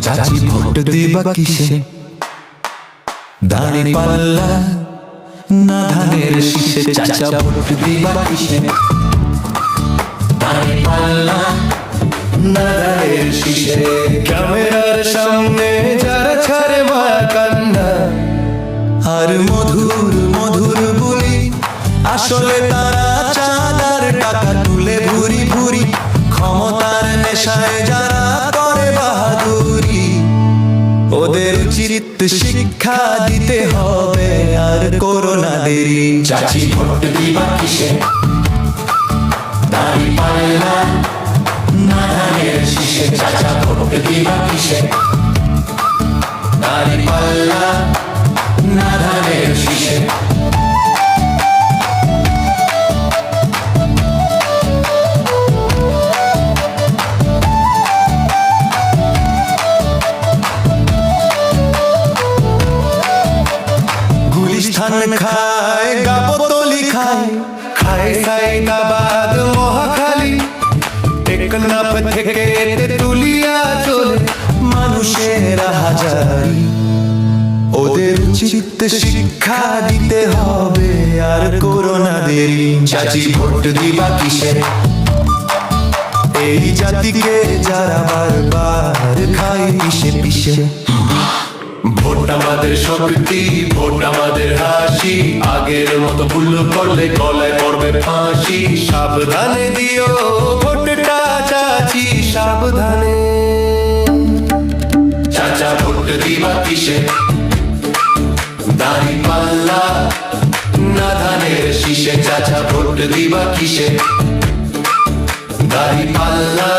চাচি ভোট দিবা কিসে দাঁড়ি পাল্লা না ধানের শীষে চাচা ভোট দিবা কিসে দাঁড়ি পাল্লা না ধানের শীষে ক্যামেরার সামনে যারা ছাড়ে মা কান্না আর মধুর মধুর বলি আসলে তারা চাঁদার টাকা তুলে ভুরি ভুরি ক্ষমতার নেশায় যারা করে বাহাদুরি ওদের উচিত শিক্ষা দিতে হবে আর করোনা দেরি চাচি ভোট দিবা কিসে দাঁড়ি পাল্লা না ধানের শীষে চাচা ভোট দিবা কিসে দাঁড়ি পাল্লা না ধানের শীষে গুলিস্তান খায় গাবতলি খায় খায় সাইদাবাদ মহাখালী টেকনাফ থেকে তেতুলিয়া চলে মানুষের হাজারি ওদের উচিত শিক্ষা দিতে হবে আর করোনা দেরি চাচি ভোট দিবা কিসে এই জাতিকে যারা বারবার খায় পিষে পিষে ভোট আমাদের শক্তি, ভোট আমাদের হাসি, আগের মতো ভুল করলে গলায় পড়বে ফাঁসি। সাবধানে দিও ভোটটা চাচি সাবধানে চাচা ভোট দিবা কিসে দাঁড়ি পাল্লা না ধানের শীষে চাচা ভোট দিবা কিসে দাঁড়ি পাল্লা